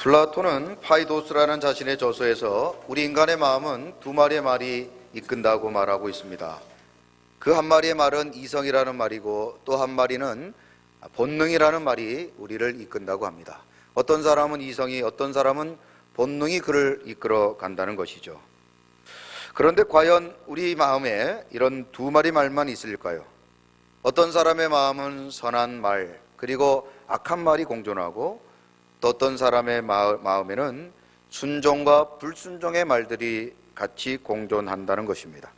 플라톤은 파이도스라는 자신의 저서에서 우리 인간의 마음은 두 마리의 말이 이끈다고 말하고 있습니다. 그 한 마리의 말은 이성이라는 말이고 또 한 마리는 본능이라는 말이 우리를 이끈다고 합니다. 어떤 사람은 이성이, 어떤 사람은 본능이 그를 이끌어 간다는 것이죠. 그런데 과연 우리 마음에 이런 두 마리 말만 있을까요? 어떤 사람의 마음은 선한 말, 그리고 악한 말이 공존하고 또 어떤 사람의 마음에는 순종과 불순종의 말들이 같이 공존한다는 것입니다.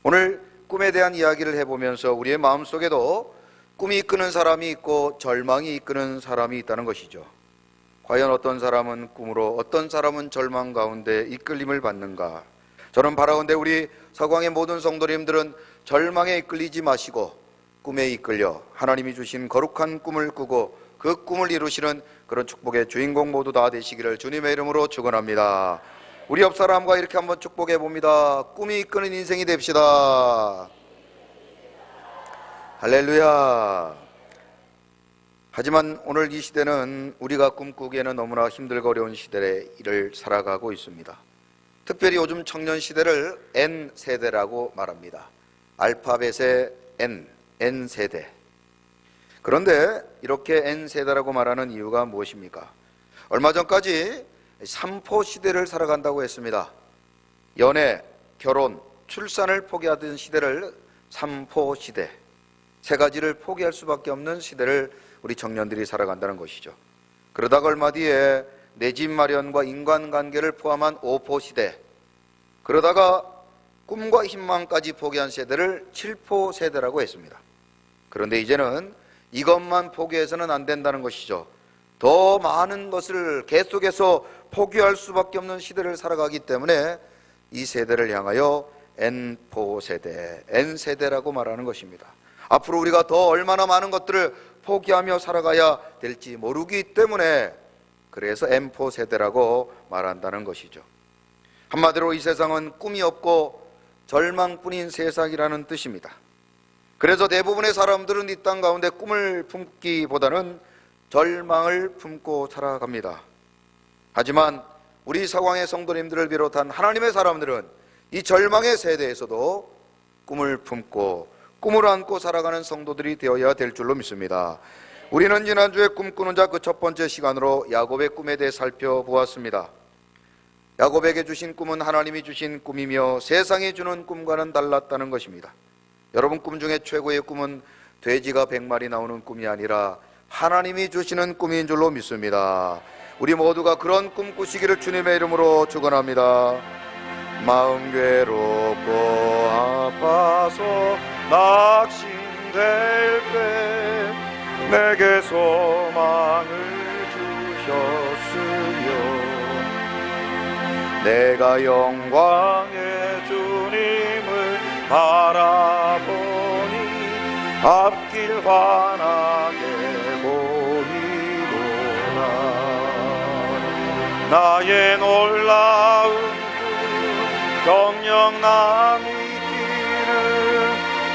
오늘 꿈에 대한 이야기를 해보면서 우리의 마음속에도 꿈이 이끄는 사람이 있고 절망이 이끄는 사람이 있다는 것이죠. 과연 어떤 사람은 꿈으로, 어떤 사람은 절망 가운데 이끌림을 받는가? 저는 바라건대 우리 서광의 모든 성도님들은 절망에 이끌리지 마시고 꿈에 이끌려 하나님이 주신 거룩한 꿈을 꾸고 그 꿈을 이루시는 그런 축복의 주인공 모두 다 되시기를 주님의 이름으로 축원합니다. 우리 옆 사람과 이렇게 한번 축복해 봅니다. 꿈이 이끄는 인생이 됩시다. 할렐루야. 하지만 오늘 이 시대는 우리가 꿈꾸기에는 너무나 힘들고 어려운 시대를 살아가고 있습니다. 특별히 요즘 청년 시대를 N세대라고 말합니다. 알파벳의 N세대. 그런데 이렇게 N세대라고 말하는 이유가 무엇입니까? 얼마 전까지 3포 시대를 살아간다고 했습니다. 연애, 결혼, 출산을 포기하던 시대를 3포 시대, 세 가지를 포기할 수밖에 없는 시대를 우리 청년들이 살아간다는 것이죠. 그러다가 얼마 뒤에 내 집 마련과 인간관계를 포함한 5포 시대, 그러다가 꿈과 희망까지 포기한 세대를 7포 세대라고 했습니다. 그런데 이제는 이것만 포기해서는 안 된다는 것이죠. 더 많은 것을 계속해서 포기할 수밖에 없는 시대를 살아가기 때문에 이 세대를 향하여 N포 세대, N세대라고 말하는 것입니다. 앞으로 우리가 더 얼마나 많은 것들을 포기하며 살아가야 될지 모르기 때문에 그래서 N포 세대라고 말한다는 것이죠. 한마디로 이 세상은 꿈이 없고 절망뿐인 세상이라는 뜻입니다. 그래서 대부분의 사람들은 이 땅 가운데 꿈을 품기보다는 절망을 품고 살아갑니다. 하지만 우리 서광의 성도님들을 비롯한 하나님의 사람들은 이 절망의 세대에서도 꿈을 품고 꿈을 안고 살아가는 성도들이 되어야 될 줄로 믿습니다. 우리는 지난주에 꿈꾸는 자 그 첫 번째 시간으로 야곱의 꿈에 대해 살펴보았습니다. 야곱에게 주신 꿈은 하나님이 주신 꿈이며 세상이 주는 꿈과는 달랐다는 것입니다. 여러분, 꿈 중에 최고의 꿈은 돼지가 100마리 나오는 꿈이 아니라 하나님이 주시는 꿈인 줄로 믿습니다. 우리 모두가 그런 꿈 꾸시기를 주님의 이름으로 축원합니다. 마음 괴롭고 아파서 낙심될 때 내게 소망을 주셨으며 내가 영광의 주님을 바라보니 앞길 환하게 보이도다. 나의 놀라운 경영 남이 있기는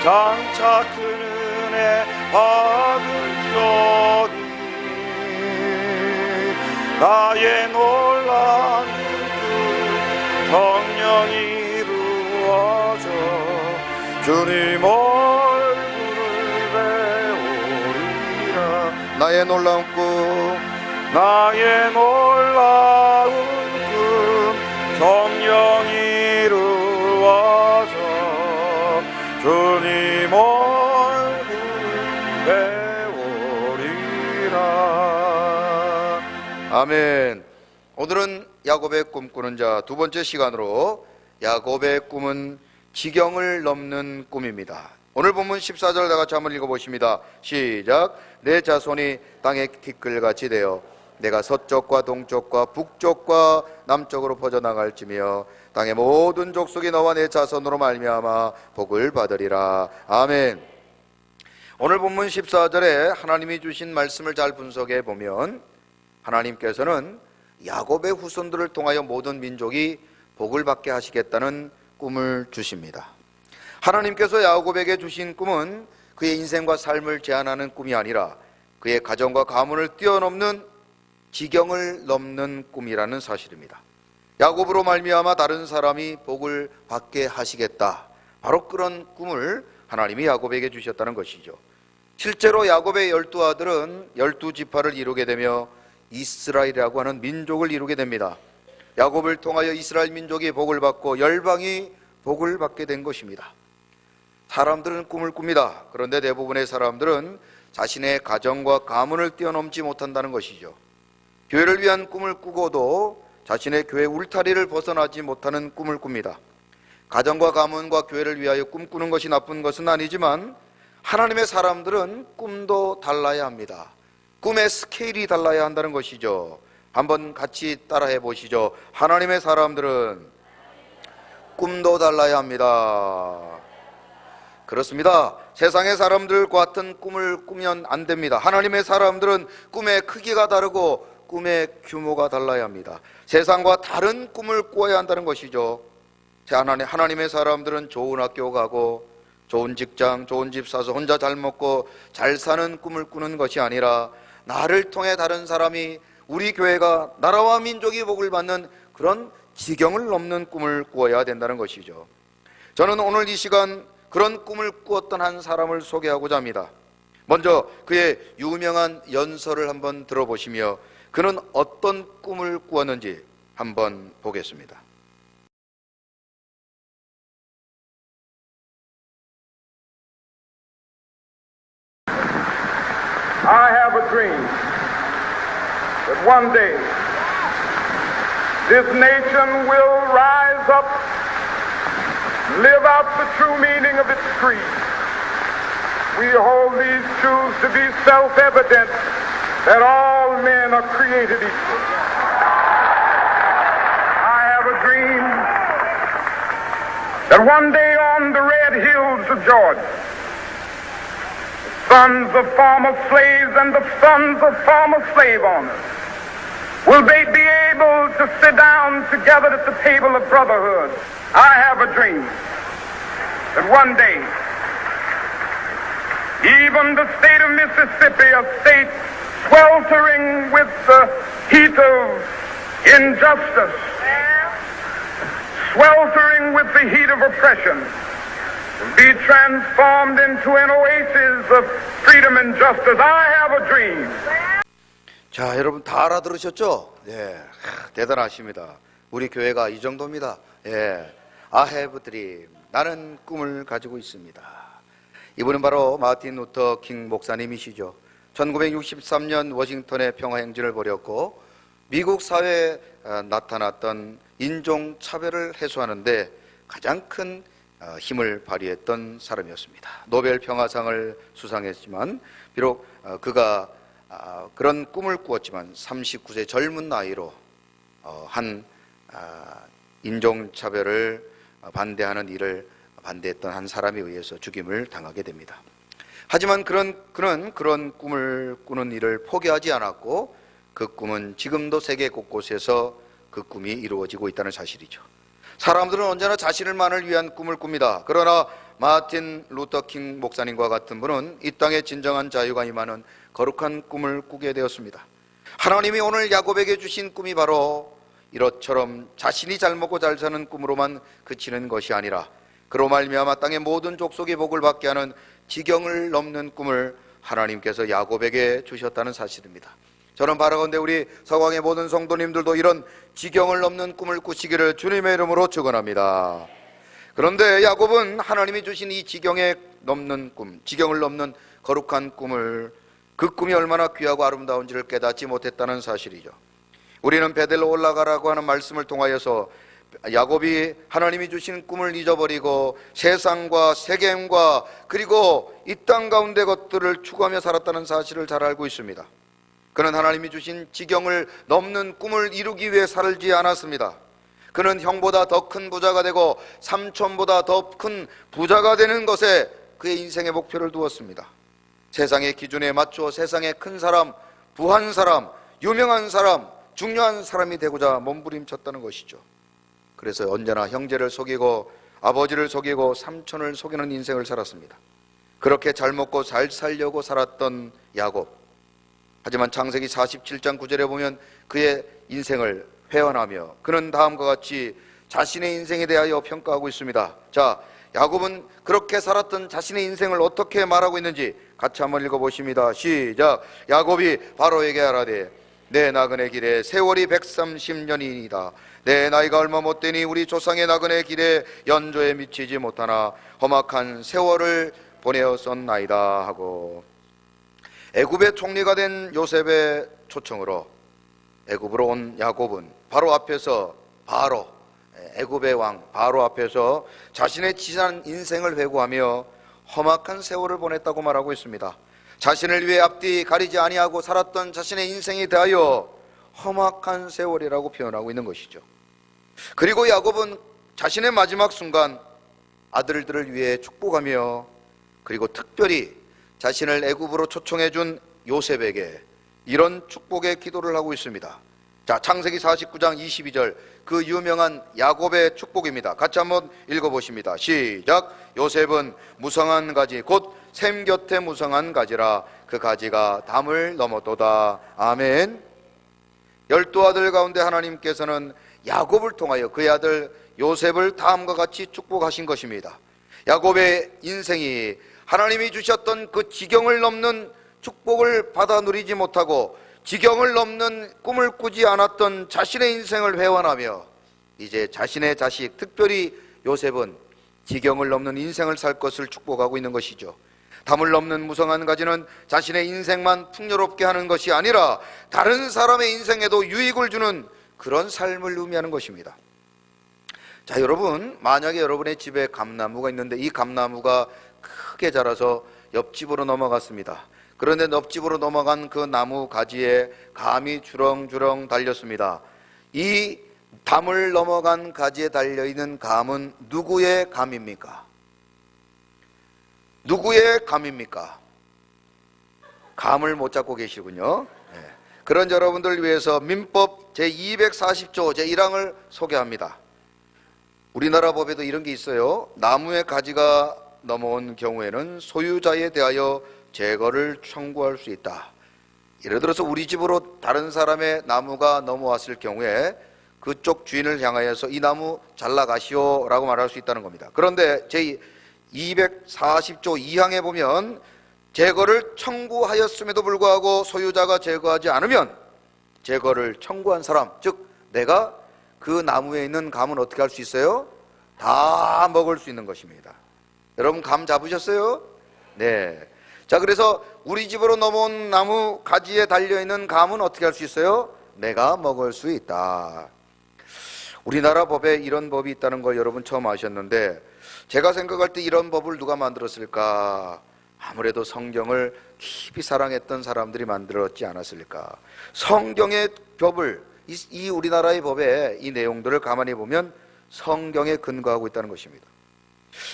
장차 큰 은혜 받을지어니 나의 놀라운 경영이 이루어져 주님 얼굴을 배우리라. 나의 놀라운 꿈, 나의 놀라운 꿈 성령이 이루어져 주님 얼굴을 배우리라. 아멘. 오늘은 야곱의 꿈꾸는 자 두 번째 시간으로 야곱의 꿈은 지경을 넘는 꿈입니다. 오늘 본문 14절 다 같이 한번 읽어보십니다. 시작. 내 자손이 땅의 티끌같이 되어 내가 서쪽과 동쪽과 북쪽과 남쪽으로 퍼져나갈지며 땅의 모든 족속이 너와 내 자손으로 말미암아 복을 받으리라. 아멘. 오늘 본문 14절에 하나님이 주신 말씀을 잘 분석해 보면 하나님께서는 야곱의 후손들을 통하여 모든 민족이 복을 받게 하시겠다는 꿈을 주십니다. 하나님께서 야곱에게 주신 꿈은 그의 인생과 삶을 제한하는 꿈이 아니라 그의 가정과 가문을 뛰어넘는 지경을 넘는 꿈이라는 사실입니다. 야곱으로 말미암아 다른 사람이 복을 받게 하시겠다, 바로 그런 꿈을 하나님이 야곱에게 주셨다는 것이죠. 실제로 야곱의 12아들은 12지파를 이루게 되며 이스라엘이라고 하는 민족을 이루게 됩니다. 야곱을 통하여 이스라엘 민족이 복을 받고 열방이 복을 받게 된 것입니다. 사람들은 꿈을 꿉니다. 그런데 대부분의 사람들은 자신의 가정과 가문을 뛰어넘지 못한다는 것이죠. 교회를 위한 꿈을 꾸고도 자신의 교회 울타리를 벗어나지 못하는 꿈을 꿉니다. 가정과 가문과 교회를 위하여 꿈꾸는 것이 나쁜 것은 아니지만 하나님의 사람들은 꿈도 달라야 합니다. 꿈의 스케일이 달라야 한다는 것이죠. 한번 같이 따라해 보시죠. 하나님의 사람들은 꿈도 달라야 합니다. 그렇습니다. 세상의 사람들과 같은 꿈을 꾸면 안 됩니다. 하나님의 사람들은 꿈의 크기가 다르고 꿈의 규모가 달라야 합니다. 세상과 다른 꿈을 꾸어야 한다는 것이죠. 하나님의 사람들은 좋은 학교 가고 좋은 직장, 좋은 집 사서 혼자 잘 먹고 잘 사는 꿈을 꾸는 것이 아니라 나를 통해 다른 사람이, 우리 교회가, 나라와 민족이 복을 받는 그런 지경을 넘는 꿈을 꾸어야 된다는 것이죠. 저는 오늘 이 시간 그런 꿈을 꾸었던 한 사람을 소개하고자 합니다. 먼저 그의 유명한 연설을 한번 들어보시며 그는 어떤 꿈을 꾸었는지 한번 보겠습니다. I have a dream that one day this nation will rise up, live out the true meaning of its creed. We hold these truths to be self-evident, that all men are created equal. I have a dream that one day on the red hills of Georgia, sons of former slaves and the sons of former slave owners will they be able to sit down together at the table of brotherhood. I have a dream that one day even the state of Mississippi, a state sweltering with the heat of injustice, sweltering with the heat of oppression, will be transformed into an oasis of freedom and justice. I have a dream. 자, 여러분 다 알아들으셨죠? 예, 대단하십니다. 우리 교회가 이 정도입니다. 예, I have a dream. 나는 꿈을 가지고 있습니다. 이분은 바로 마틴 루터 킹 목사님이시죠. 1963년 워싱턴의 평화행진을 벌였고 미국 사회에 나타났던 인종차별을 해소하는데 가장 큰 힘을 발휘했던 사람이었습니다. 노벨 평화상을 수상했지만 비록 그가 그런 꿈을 꾸었지만 39세 젊은 나이로 한 인종차별을 반대하는 일을 반대했던 한 사람에 의해서 죽임을 당하게 됩니다. 하지만 그는 그런 꿈을 꾸는 일을 포기하지 않았고 그 꿈은 지금도 세계 곳곳에서 그 꿈이 이루어지고 있다는 사실이죠. 사람들은 언제나 자신을만을 위한 꿈을 꿉니다. 그러나 마틴 루터 킹 목사님과 같은 분은 이 땅에 진정한 자유가 임하는 거룩한 꿈을 꾸게 되었습니다. 하나님이 오늘 야곱에게 주신 꿈이 바로 이것처럼 자신이 잘 먹고 잘 사는 꿈으로만 그치는 것이 아니라 그로 말미암아 땅의 모든 족속이 복을 받게 하는 지경을 넘는 꿈을 하나님께서 야곱에게 주셨다는 사실입니다. 저는 바라건대 우리 서강의 모든 성도님들도 이런 지경을 넘는 꿈을 꾸시기를 주님의 이름으로 축원합니다. 그런데 야곱은 하나님이 주신 이 지경에 넘는 꿈, 지경을 넘는 거룩한 꿈을, 그 꿈이 얼마나 귀하고 아름다운지를 깨닫지 못했다는 사실이죠. 우리는 베델로 올라가라고 하는 말씀을 통하여서 야곱이 하나님이 주신 꿈을 잊어버리고 세상과 세겜과 그리고 이 땅 가운데 것들을 추구하며 살았다는 사실을 잘 알고 있습니다. 그는 하나님이 주신 지경을 넘는 꿈을 이루기 위해 살지 않았습니다. 그는 형보다 더 큰 부자가 되고 삼촌보다 더 큰 부자가 되는 것에 그의 인생의 목표를 두었습니다. 세상의 기준에 맞추어 세상의 큰 사람, 부한 사람, 유명한 사람, 중요한 사람이 되고자 몸부림쳤다는 것이죠. 그래서 언제나 형제를 속이고 아버지를 속이고 삼촌을 속이는 인생을 살았습니다. 그렇게 잘 먹고 잘 살려고 살았던 야곱, 하지만 창세기 47장 9절에 보면 그의 인생을 회언하며 그는 다음과 같이 자신의 인생에 대하여 평가하고 있습니다. 자, 야곱은 그렇게 살았던 자신의 인생을 어떻게 말하고 있는지 같이 한번 읽어보십니다. 시작. 야곱이 바로에게 하라되 내 나그네 길에 세월이 130년이니이다. 내 나이가 얼마 못되니 우리 조상의 나그네 길에 연조에 미치지 못하나 험악한 세월을 보내었었나이다 하고, 애굽의 총리가 된 요셉의 초청으로 애굽으로 온 야곱은 바로 앞에서 애굽의 왕 바로 앞에서 자신의 지난 인생을 회고하며 험악한 세월을 보냈다고 말하고 있습니다. 자신을 위해 앞뒤 가리지 아니하고 살았던 자신의 인생에 대하여 험악한 세월이라고 표현하고 있는 것이죠. 그리고 야곱은 자신의 마지막 순간 아들들을 위해 축복하며, 그리고 특별히 자신을 애굽으로 초청해 준 요셉에게 이런 축복의 기도를 하고 있습니다. 자, 창세기 49장 22절, 그 유명한 야곱의 축복입니다. 같이 한번 읽어보십니다. 시작. 요셉은 무성한 가지 곧 샘 곁에 무성한 가지라 그 가지가 담을 넘어도다. 아멘. 12아들 가운데 하나님께서는 야곱을 통하여 그의 아들 요셉을 다음과 같이 축복하신 것입니다. 야곱의 인생이 하나님이 주셨던 그 지경을 넘는 축복을 받아 누리지 못하고 지경을 넘는 꿈을 꾸지 않았던 자신의 인생을 회원하며 이제 자신의 자식, 특별히 요셉은 지경을 넘는 인생을 살 것을 축복하고 있는 것이죠. 담을 넘는 무성한 가지는 자신의 인생만 풍요롭게 하는 것이 아니라 다른 사람의 인생에도 유익을 주는 그런 삶을 의미하는 것입니다. 자, 여러분, 만약에 여러분의 집에 감나무가 있는데 이 감나무가 크게 자라서 옆집으로 넘어갔습니다. 그런데 옆집으로 넘어간 그 나무 가지에 감이 주렁주렁 달렸습니다. 이 담을 넘어간 가지에 달려있는 감은 누구의 감입니까? 누구의 감입니까? 감을 못 잡고 계시군요. 네. 그런 여러분들 위해서 민법 제240조 제1항을 소개합니다. 우리나라 법에도 이런 게 있어요. 나무의 가지가 넘어온 경우에는 소유자에 대하여 제거를 청구할 수 있다. 예를 들어서 우리 집으로 다른 사람의 나무가 넘어왔을 경우에 그쪽 주인을 향하여서 이 나무 잘라가시오 라고 말할 수 있다는 겁니다. 그런데 제240조 2항에 보면 제거를 청구하였음에도 불구하고 소유자가 제거하지 않으면 제거를 청구한 사람, 즉 내가 그 나무에 있는 감은 어떻게 할 수 있어요? 다 먹을 수 있는 것입니다. 여러분, 감 잡으셨어요? 네. 자, 그래서 우리 집으로 넘어온 나무 가지에 달려있는 감은 어떻게 할 수 있어요? 내가 먹을 수 있다. 우리나라 법에 이런 법이 있다는 걸 여러분 처음 아셨는데, 제가 생각할 때 이런 법을 누가 만들었을까? 아무래도 성경을 깊이 사랑했던 사람들이 만들었지 않았을까? 성경의 법을, 이 우리나라의 법에 이 내용들을 가만히 보면 성경에 근거하고 있다는 것입니다.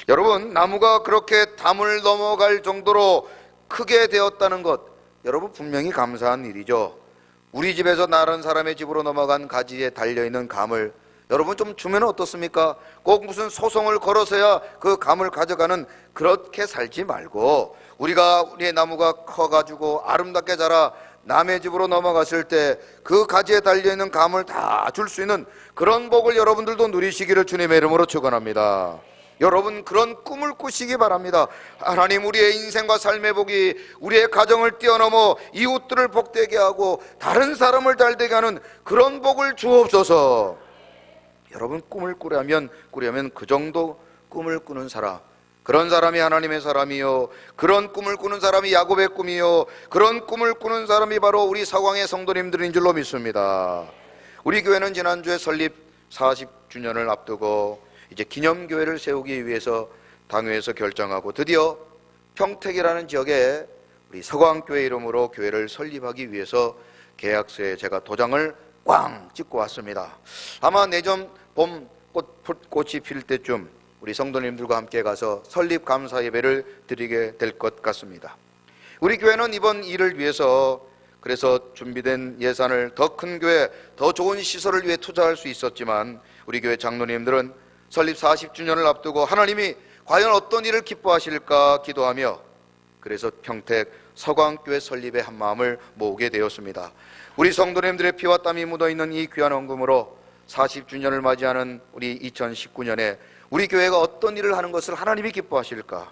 여러분, 나무가 그렇게 담을 넘어갈 정도로 크게 되었다는 것, 여러분 분명히 감사한 일이죠. 우리 집에서 다른 사람의 집으로 넘어간 가지에 달려있는 감을 여러분 좀 주면 어떻습니까? 꼭 무슨 소송을 걸어서야 그 감을 가져가는, 그렇게 살지 말고 우리의 나무가 커가지고 아름답게 자라 남의 집으로 넘어갔을 때 그 가지에 달려있는 감을 다 줄 수 있는 그런 복을 여러분들도 누리시기를 주님의 이름으로 축원합니다. 여러분, 그런 꿈을 꾸시기 바랍니다. 하나님, 우리의 인생과 삶의 복이 우리의 가정을 뛰어넘어 이웃들을 복되게 하고 다른 사람을 잘되게 하는 그런 복을 주옵소서. 여러분, 꿈을 꾸려면 그 정도 꿈을 꾸는 사람, 그런 사람이 하나님의 사람이요, 그런 꿈을 꾸는 사람이 야곱의 꿈이요, 그런 꿈을 꾸는 사람이 바로 우리 사광의 성도님들인 줄로 믿습니다. 우리 교회는 지난주에 설립 40주년을 앞두고 이제 기념교회를 세우기 위해서 당회에서 결정하고 드디어 평택이라는 지역에 우리 서광교회 이름으로 교회를 설립하기 위해서 계약서에 제가 도장을 꽝 찍고 왔습니다. 아마 내년 봄 꽃이 필 때쯤 우리 성도님들과 함께 가서 설립 감사 예배를 드리게 될 것 같습니다. 우리 교회는 이번 일을 위해서 그래서 준비된 예산을 더 큰 교회, 더 좋은 시설을 위해 투자할 수 있었지만 우리 교회 장로님들은 설립 40주년을 앞두고 하나님이 과연 어떤 일을 기뻐하실까 기도하며 그래서 평택 서광교회 설립에 한마음을 모으게 되었습니다. 우리 성도님들의 피와 땀이 묻어있는 이 귀한 헌금으로 40주년을 맞이하는 우리 2019년에 우리 교회가 어떤 일을 하는 것을 하나님이 기뻐하실까?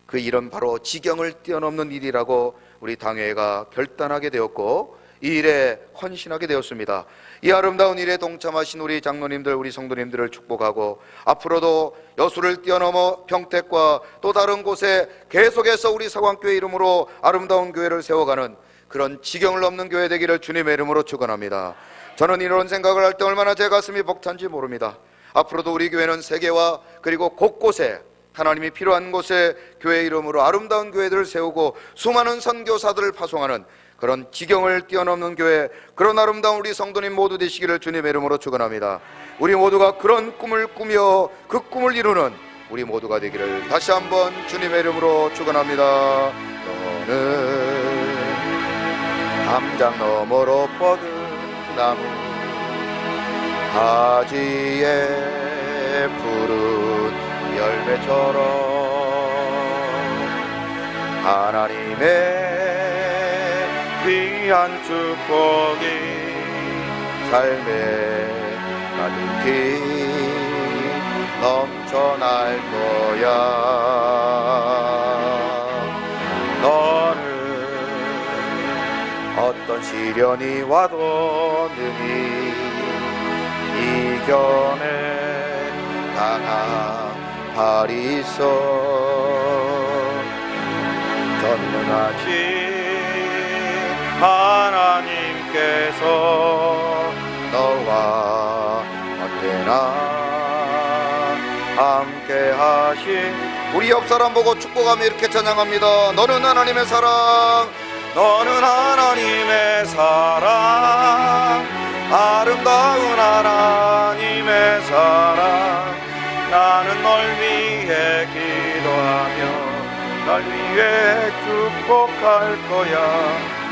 그 일은 바로 지경을 뛰어넘는 일이라고 우리 당회가 결단하게 되었고 이 일에 헌신하게 되었습니다. 이 아름다운 일에 동참하신 우리 장로님들, 우리 성도님들을 축복하고 앞으로도 여수를 뛰어넘어 평택과 또 다른 곳에 계속해서 우리 서광교회 이름으로 아름다운 교회를 세워가는 그런 지경을 넘는 교회 되기를 주님의 이름으로 축원합니다. 저는 이런 생각을 할 때 얼마나 제 가슴이 벅찬지 모릅니다. 앞으로도 우리 교회는 세계와 그리고 곳곳에 하나님이 필요한 곳에 교회 이름으로 아름다운 교회들을 세우고 수많은 선교사들을 파송하는 그런 지경을 뛰어넘는 교회, 그런 아름다운 우리 성도님 모두 되시기를 주님의 이름으로 축원합니다. 우리 모두가 그런 꿈을 꾸며 그 꿈을 이루는 우리 모두가 되기를 다시 한번 주님의 이름으로 축원합니다. 너는 담장 너머로 뻗은 나무 가지에 푸른 열매처럼 하나님의 귀한 축복이 삶에 가득히 넘쳐날 거야. 너는 어떤 시련이 와도 능히 이겨내 강한 팔이 있어 전능하신 하나님께서 너와 언제나 함께 하신 우리 옆 사람 보고 축복하며 이렇게 찬양합니다. 너는 하나님의 사랑, 너는 하나님의 사랑, 아름다운 하나님의 사랑. 나는 널 위해 기도하며 널 위해 축복할 거야.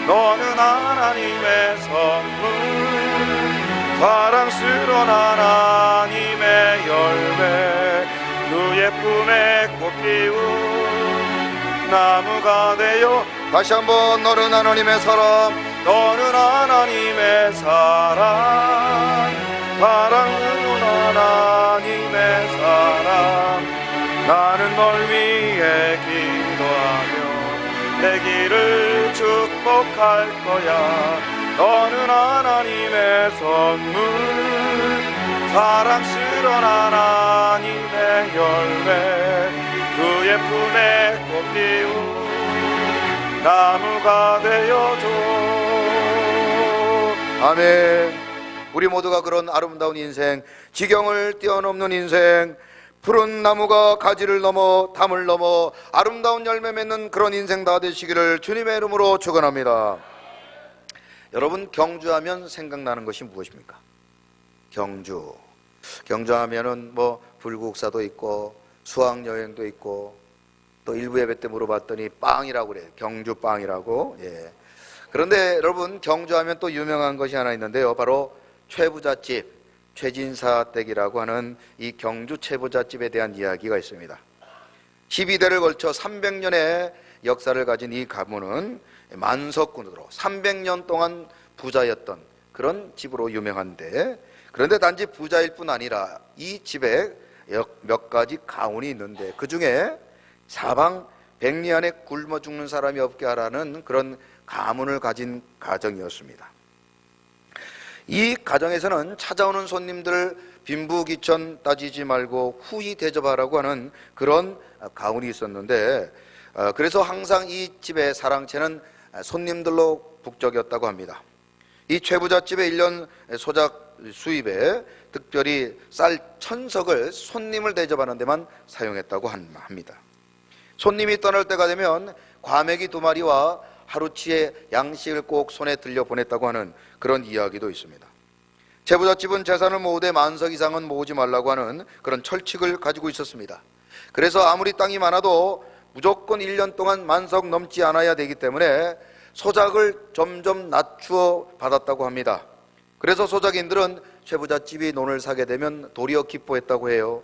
너는 하나님의 선물, 사랑스러운 하나님의 열매, 그 예쁨의 꽃 피운 나무가 되어. 다시 한번 너는 하나님의 사랑, 너는 하나님의 사랑, 사랑스러운 하나님의 사랑. 나는 널 위해 기도하며 내 길을 축복할 거야. 너는 하나님의 선물, 사랑스러운 하나님의 열매, 그 예쁨의 꽃 피운 나무가 되어줘. 아멘. 우리 모두가 그런 아름다운 인생, 지경을 뛰어넘는 인생, 푸른 나무가 가지를 넘어 담을 넘어 아름다운 열매 맺는 그런 인생 다 되시기를 주님의 이름으로 축원합니다. 여러분, 경주하면 생각나는 것이 무엇입니까? 경주하면은 뭐 불국사도 있고 수학여행도 있고 또 일부 예배 때 물어봤더니 빵이라고 그래요. 경주빵이라고. 예. 그런데 여러분, 경주하면 또 유명한 것이 하나 있는데요. 바로 최부잣집, 최진사댁이라고 하는 이 경주 최부잣집에 대한 이야기가 있습니다. 12대를 걸쳐 300년의 역사를 가진 이 가문은 만석군으로 300년 동안 부자였던 그런 집으로 유명한데, 그런데 단지 부자일 뿐 아니라 이 집에 몇 가지 가훈이 있는데 그 중에 사방 백리 안에 굶어 죽는 사람이 없게 하라는 그런 가문을 가진 가정이었습니다. 이 가정에서는 찾아오는 손님들을 빈부귀천 따지지 말고 후히 대접하라고 하는 그런 가훈이 있었는데, 그래서 항상 이 집의 사랑채는 손님들로 북적였다고 합니다. 이 최부잣집의 1년 소작 수입에 특별히 쌀 1000석을 손님을 대접하는 데만 사용했다고 합니다. 손님이 떠날 때가 되면 과메기 2마리와 하루치의 양식을 꼭 손에 들려 보냈다고 하는 그런 이야기도 있습니다. 최부잣집은 재산을 모으되 만석 이상은 모으지 말라고 하는 그런 철칙을 가지고 있었습니다. 그래서 아무리 땅이 많아도 무조건 1년 동안 만석 넘지 않아야 되기 때문에 소작을 점점 낮추어 받았다고 합니다. 그래서 소작인들은 최부잣집이 논을 사게 되면 도리어 기뻐했다고 해요.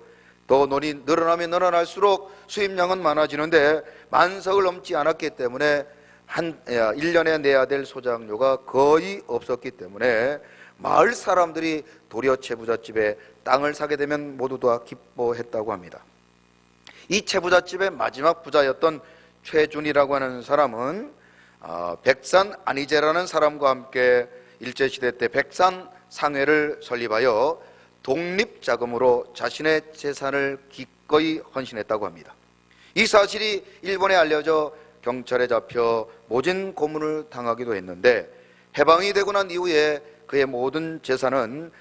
더 논이 늘어나면 늘어날수록 수입량은 많아지는데 만석을 넘지 않았기 때문에 한 1년에 내야 될 소작료가 거의 없었기 때문에 마을 사람들이 도리어 채부잣집에 땅을 사게 되면 모두 다 기뻐했다고 합니다. 이 채부잣집의 마지막 부자였던 최준이라고 하는 사람은 백산 안희재라는 사람과 함께 일제시대 때 백산 상회를 설립하여 독립자금으로 자신의 재산을 기꺼이 헌신했다고 합니다. 이 사실이 일본에 알려져 경찰에 잡혀 모진 고문을 당하기도 했는데, 해방이 되고 난 이후에 그의 모든 재산은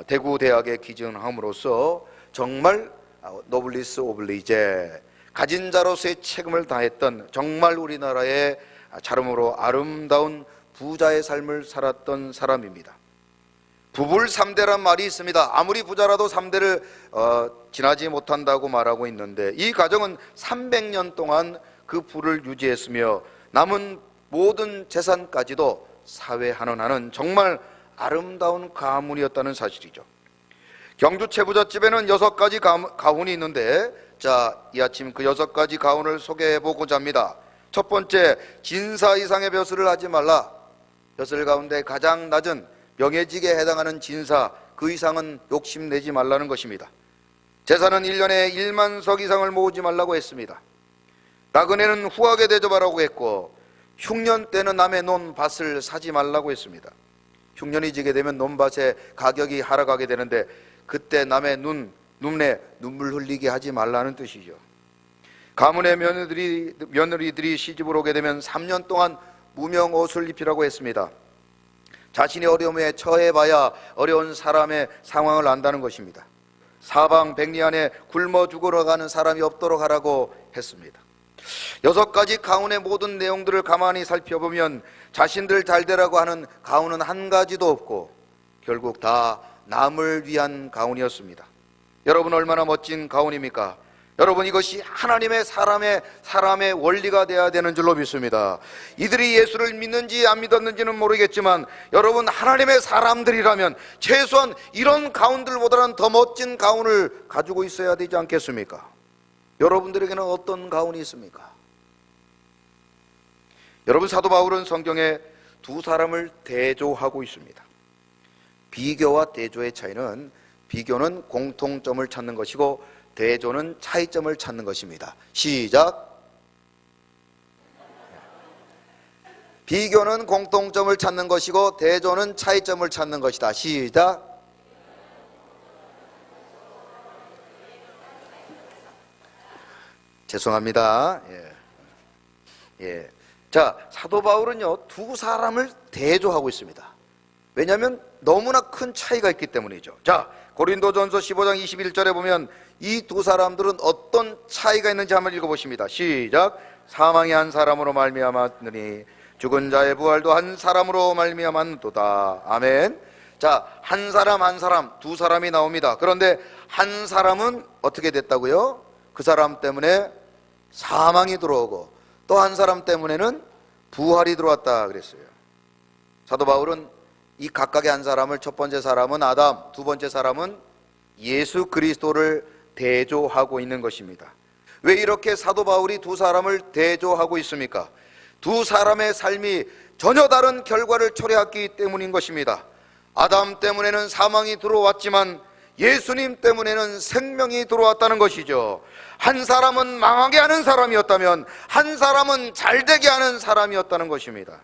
대구 대학에 기증함으로써 정말 노블리스 오블리제, 가진 자로서의 책임을 다했던 정말 우리나라의 자름으로 아름다운 부자의 삶을 살았던 사람입니다. 부불 3대란 말이 있습니다. 아무리 부자라도 3대를 지나지 못한다고 말하고 있는데, 이 가정은 300년 동안 그 부를 유지했으며 남은 모든 재산까지도 사회환원하는 정말 아름다운 가문이었다는 사실이죠. 경주 채부잣집에는 6가지 가훈이 있는데, 이 아침 그 6가지 가훈을 소개해 보고자 합니다. 첫 번째, 진사 이상의 벼슬을 하지 말라. 벼슬 가운데 가장 낮은 명예직에 해당하는 진사, 그 이상은 욕심내지 말라는 것입니다. 제사는 1년에 1만 석 이상을 모으지 말라고 했습니다. 나그네는 후하게 대접하라고 했고, 흉년 때는 남의 논밭을 사지 말라고 했습니다. 흉년이 지게 되면 논밭의 가격이 하락하게 되는데, 그때 남의 눈에 눈물 흘리게 하지 말라는 뜻이죠. 가문의 며느리들이 시집을 오게 되면 3년 동안 무명 옷을 입히라고 했습니다. 자신이 어려움에 처해봐야 어려운 사람의 상황을 안다는 것입니다. 사방 백리 안에 굶어 죽어가는 사람이 없도록 하라고 했습니다. 6가지 가훈의 모든 내용들을 가만히 살펴보면 자신들 잘되라고 하는 가훈은 한 가지도 없고 결국 다 남을 위한 가훈이었습니다. 여러분, 얼마나 멋진 가훈입니까? 여러분, 이것이 하나님의 사람의 원리가 되어야 되는 줄로 믿습니다. 이들이 예수를 믿는지 안 믿었는지는 모르겠지만, 여러분, 하나님의 사람들이라면 최소한 이런 가훈들보다는 더 멋진 가훈을 가지고 있어야 되지 않겠습니까? 여러분들에게는 어떤 가훈이 있습니까? 여러분, 사도 바울은 성경에 두 사람을 대조하고 있습니다. 비교와 대조의 차이는, 비교는 공통점을 찾는 것이고 대조는 차이점을 찾는 것입니다. 시작. 비교는 공통점을 찾는 것이고 대조는 차이점을 찾는 것이다. 시작. 죄송합니다. 예. 자, 사도 바울은요, 두 사람을 대조하고 있습니다. 왜냐하면 너무나 큰 차이가 있기 때문이죠. 자, 고린도전서 15장 21절에 보면 이 두 사람들은 어떤 차이가 있는지 한번 읽어보십니다. 시작. 사망이 한 사람으로 말미암았느니 죽은 자의 부활도 한 사람으로 말미암았도다. 아멘. 자, 한 사람 두 사람이 나옵니다. 그런데 한 사람은 어떻게 됐다고요? 그 사람 때문에 사망이 들어오고 또 한 사람 때문에는 부활이 들어왔다 그랬어요. 사도 바울은 이 각각의 한 사람을, 첫 번째 사람은 아담, 두 번째 사람은 예수 그리스도를 대조하고 있는 것입니다. 왜 이렇게 사도 바울이 두 사람을 대조하고 있습니까? 두 사람의 삶이 전혀 다른 결과를 초래했기 때문인 것입니다. 아담 때문에는 사망이 들어왔지만 예수님 때문에는 생명이 들어왔다는 것이죠. 한 사람은 망하게 하는 사람이었다면 한 사람은 잘되게 하는 사람이었다는 것입니다.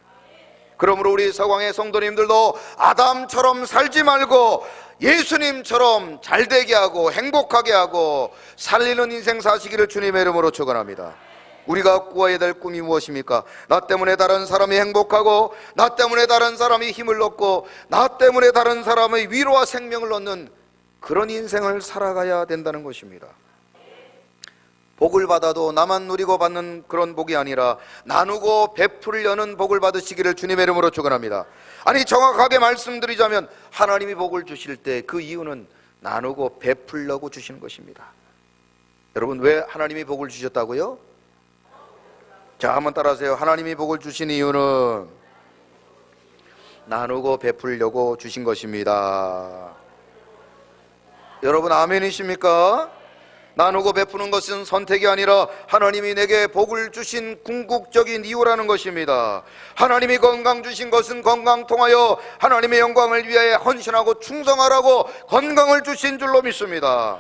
그러므로 우리 서광의 성도님들도 아담처럼 살지 말고 예수님처럼 잘되게 하고 행복하게 하고 살리는 인생 사시기를 주님의 이름으로 축원합니다. 우리가 꾸어야 될 꿈이 무엇입니까? 나 때문에 다른 사람이 행복하고, 나 때문에 다른 사람이 힘을 얻고, 나 때문에 다른 사람의 위로와 생명을 얻는 그런 인생을 살아가야 된다는 것입니다. 복을 받아도 나만 누리고 받는 그런 복이 아니라 나누고 베풀려는 복을 받으시기를 주님의 이름으로 축원합니다. 아니, 정확하게 말씀드리자면 하나님이 복을 주실 때 그 이유는 나누고 베풀려고 주시는 것입니다. 여러분, 왜 하나님이 복을 주셨다고요? 자, 한번 따라하세요. 하나님이 복을 주신 이유는 나누고 베풀려고 주신 것입니다. 여러분, 아멘이십니까? 나누고 베푸는 것은 선택이 아니라 하나님이 내게 복을 주신 궁극적인 이유라는 것입니다. 하나님이 건강 주신 것은 건강 통하여 하나님의 영광을 위하여 헌신하고 충성하라고 건강을 주신 줄로 믿습니다.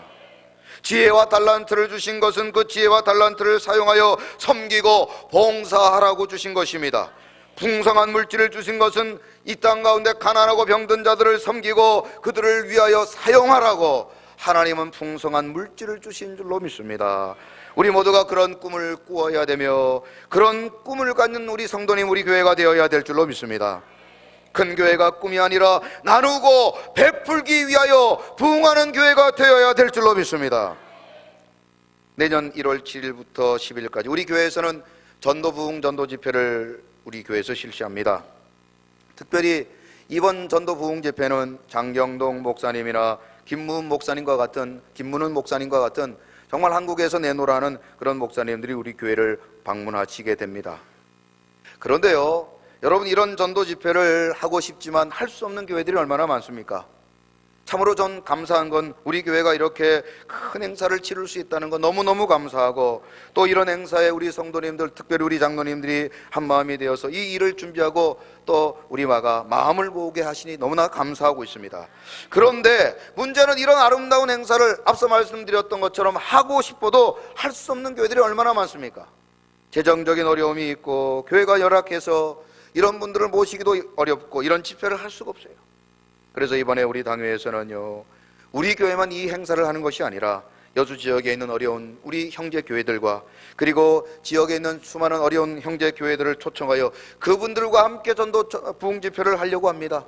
지혜와 달란트를 주신 것은 그 지혜와 달란트를 사용하여 섬기고 봉사하라고 주신 것입니다. 풍성한 물질을 주신 것은 이 땅 가운데 가난하고 병든 자들을 섬기고 그들을 위하여 사용하라고 하나님은 풍성한 물질을 주신 줄로 믿습니다. 우리 모두가 그런 꿈을 꾸어야 되며 그런 꿈을 갖는 우리 성도님, 우리 교회가 되어야 될 줄로 믿습니다. 큰 교회가 꿈이 아니라 나누고 베풀기 위하여 부흥하는 교회가 되어야 될 줄로 믿습니다. 내년 1월 7일부터 10일까지 우리 교회에서는 전도 부흥 전도 집회를 우리 교회에서 실시합니다. 특별히 이번 전도 부흥 집회는 장경동 목사님이나 김문은 목사님과 같은 정말 한국에서 내노라는 그런 목사님들이 우리 교회를 방문하시게 됩니다. 그런데요, 여러분, 이런 전도 집회를 하고 싶지만 할 수 없는 교회들이 얼마나 많습니까? 참으로 전 감사한 건 우리 교회가 이렇게 큰 행사를 치를 수 있다는 건 너무너무 감사하고, 또 이런 행사에 우리 성도님들, 특별히 우리 장로님들이 한마음이 되어서 이 일을 준비하고 또 우리마가 마음을 모으게 하시니 너무나 감사하고 있습니다. 그런데 문제는 이런 아름다운 행사를 앞서 말씀드렸던 것처럼 하고 싶어도 할 수 없는 교회들이 얼마나 많습니까? 재정적인 어려움이 있고 교회가 열악해서 이런 분들을 모시기도 어렵고 이런 집회를 할 수가 없어요. 그래서 이번에 우리 당회에서는요, 우리 교회만 이 행사를 하는 것이 아니라 여주 지역에 있는 어려운 우리 형제 교회들과 그리고 지역에 있는 수많은 어려운 형제 교회들을 초청하여 그분들과 함께 전도 부흥 집회를 하려고 합니다.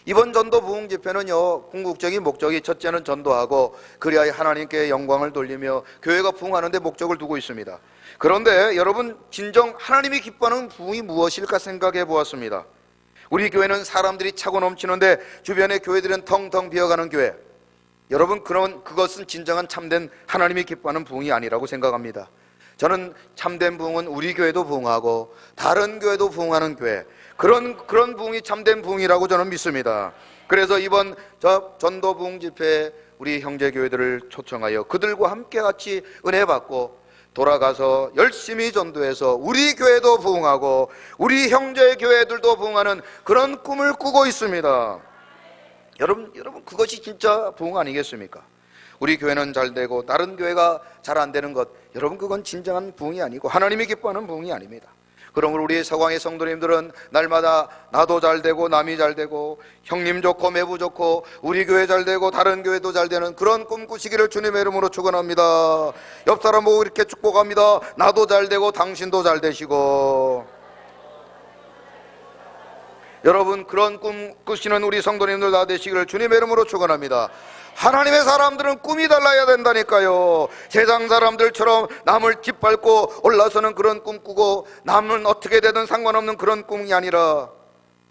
이번 전도 부흥 집회는요, 궁극적인 목적이 첫째는 전도하고 그리하여 하나님께 영광을 돌리며 교회가 부흥하는 데 목적을 두고 있습니다. 그런데 여러분, 진정 하나님이 기뻐하는 부흥이 무엇일까 생각해 보았습니다. 우리 교회는 사람들이 차고 넘치는데 주변의 교회들은 텅텅 비어가는 교회. 여러분, 그것은 진정한 참된 하나님이 기뻐하는 부흥이 아니라고 생각합니다. 저는 참된 부흥은 우리 교회도 부흥하고 다른 교회도 부흥하는 교회, 그런 부흥이 참된 부흥이라고 저는 믿습니다. 그래서 이번 전도 부흥 집회에 우리 형제 교회들을 초청하여 그들과 함께 같이 은혜 받고 돌아가서 열심히 전도해서 우리 교회도 부흥하고 우리 형제 교회들도 부흥하는 그런 꿈을 꾸고 있습니다. 여러분, 그것이 진짜 부흥 아니겠습니까? 우리 교회는 잘 되고 다른 교회가 잘 안 되는 것, 여러분, 그건 진정한 부흥이 아니고 하나님이 기뻐하는 부흥이 아닙니다. 그러므로 우리 서광의 성도님들은 날마다 나도 잘 되고 남이 잘 되고 형님 좋고 매부 좋고 우리 교회 잘 되고 다른 교회도 잘 되는 그런 꿈 꾸시기를 주님의 이름으로 축원합니다. 옆 사람 보고 이렇게 축복합니다. 나도 잘 되고 당신도 잘 되시고. 여러분, 그런 꿈 꾸시는 우리 성도님들 다 되시기를 주님의 이름으로 축원합니다. 하나님의 사람들은 꿈이 달라야 된다니까요. 세상 사람들처럼 남을 짓밟고 올라서는 그런 꿈 꾸고 남은 어떻게 되든 상관없는 그런 꿈이 아니라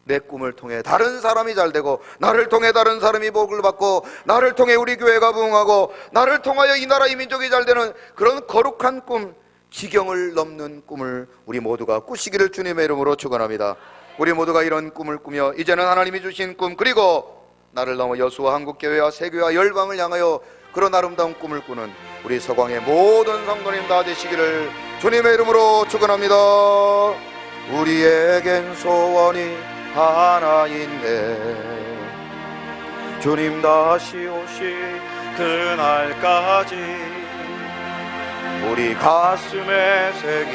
내 꿈을 통해 다른 사람이 잘 되고 나를 통해 다른 사람이 복을 받고 나를 통해 우리 교회가 부흥하고 나를 통하여 이 나라 이 민족이 잘 되는 그런 거룩한 꿈, 지경을 넘는 꿈을 우리 모두가 꾸시기를 주님의 이름으로 축원합니다. 우리 모두가 이런 꿈을 꾸며 이제는 하나님이 주신 꿈, 그리고 나를 넘어 여수와 한국교회와 세교와 열방을 향하여 그런 아름다운 꿈을 꾸는 우리 서광의 모든 성도님 다 되시기를 주님의 이름으로 축원합니다. 우리에겐 소원이 하나 있네. 주님 다시 오실 그날까지 우리 가슴에 새긴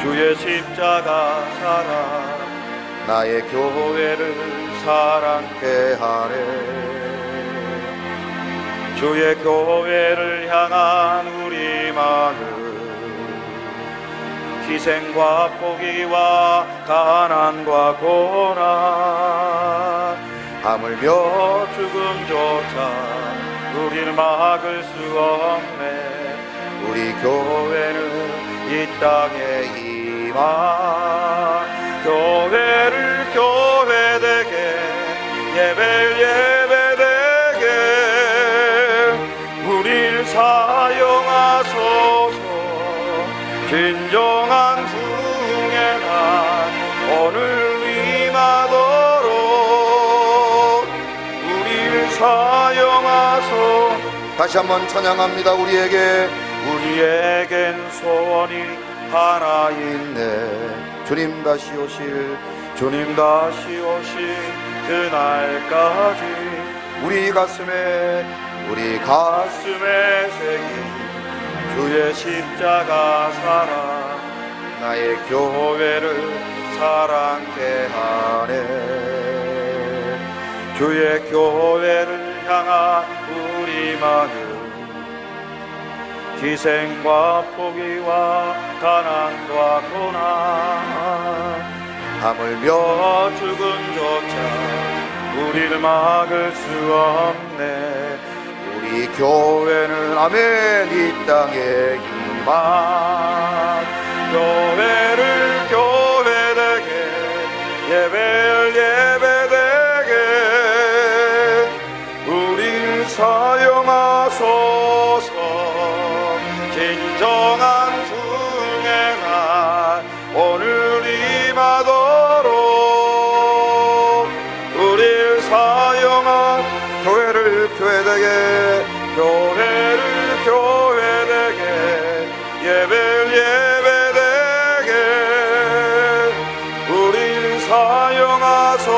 주의 십자가 사랑 나의 교회를 사랑케 하네. 주의 교회를 향한 우리 마음, 희생과 포기와 가난과 고난, 하물며 죽음조차 우릴 막을 수 없네. 우리 교회는 이 땅에 임한 교회를 교회되게 예배를 예배되게 우릴 사용하소서. 진정한 부흥의 날 오늘 임하도록 우릴 사용하소서. 다시 한번 찬양합니다. 우리에겐 소원이 하나 있네. 주님 다시 오실 그날까지 우리 가슴에 새긴 주의 십자가 사랑 나의 교회를 사랑케 하네. 주의 교회를 향한 우리 마음 희생과 포기와 가난과 고난 하물며 죽음조차 우리를 막을 수 없네. 우리 교회는 아멘 이 땅의 희망 교회를 교회되게 예배를 예배되게 우리 사용하소서. 진정한 승의 날 오늘 임하도록 우리를 사용한 교회를 교회되게 예배를 예배되게 우리를 사용하소서.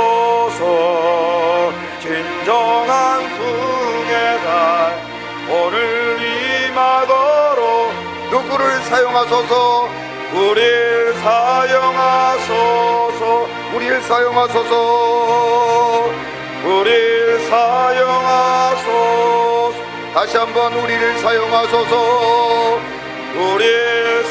진정한 승의 날 오늘 임하도록 누구를 사용하소서. 우리를 사용하소서. 우리를 사용하소서. 우리를 사용하소서. 다시 한번 우리를 사용하소서. 우리를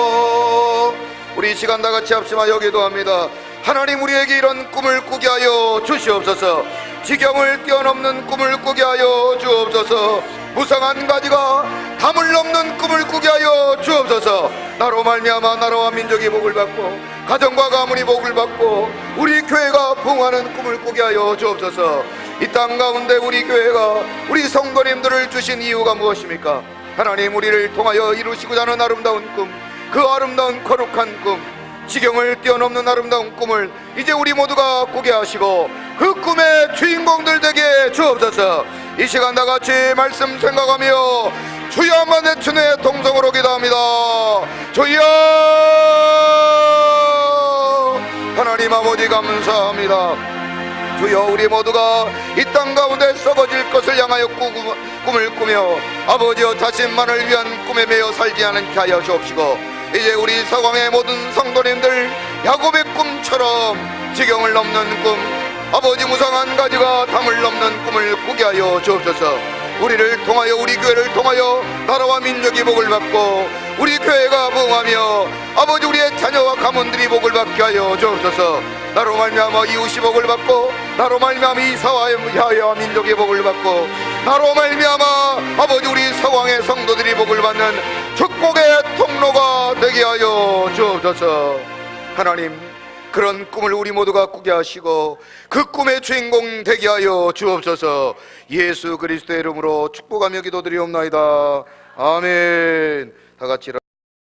사용하소서. 우리 이 시간 다 같이 합심하여 기도합니다. 하나님, 우리에게 이런 꿈을 꾸게 하여 주시옵소서. 지경을 뛰어넘는 꿈을 꾸게 하여 주옵소서. 무상한 가지가 담을 넘는 꿈을 꾸게 하여 주옵소서. 나로 말미암아 나라와 민족이 복을 받고 가정과 가문이 복을 받고 우리 교회가 부흥하는 꿈을 꾸게 하여 주옵소서. 이 땅 가운데 우리 교회가 우리 성도님들을 주신 이유가 무엇입니까? 하나님, 우리를 통하여 이루시고자 하는 아름다운 꿈, 그 아름다운 거룩한 꿈, 지경을 뛰어넘는 아름다운 꿈을 이제 우리 모두가 꾸게 하시고 그 꿈의 주인공들 되게 주옵소서. 이 시간 다 같이 말씀 생각하며 주여 한번 내춘의 동성으로 기도합니다. 주여. 하나님 아버지 감사합니다. 주여, 우리 모두가 이 땅 가운데 썩어질 것을 향하여 꿈을 꾸며 아버지여 자신만을 위한 꿈에 매여 살지 않게 하여 주옵시고 이제 우리 서강의 모든 성도님들 야곱의 꿈처럼 지경을 넘는 꿈, 아버지 무상한 가지가 담을 넘는 꿈을 꾸게 하여 주옵소서. 우리를 통하여 우리 교회를 통하여 나라와 민족이 복을 받고 우리 교회가 부흥하며 아버지 우리의 자녀와 가문들이 복을 받게 하여 주옵소서. 나로 말미암아 이웃이 복을 받고 나로 말미암아 이 사회와 민족이 복을 받고 나로 말미암아 아버지 우리 서강의 성도들이 복을 받는 축복의 통로가 되게 하여 주옵소서. 하나님, 그런 꿈을 우리 모두가 꾸게 하시고 그 꿈의 주인공 되게 하여 주옵소서. 예수 그리스도의 이름으로 축복하며 기도드리옵나이다. 아멘. 다 같이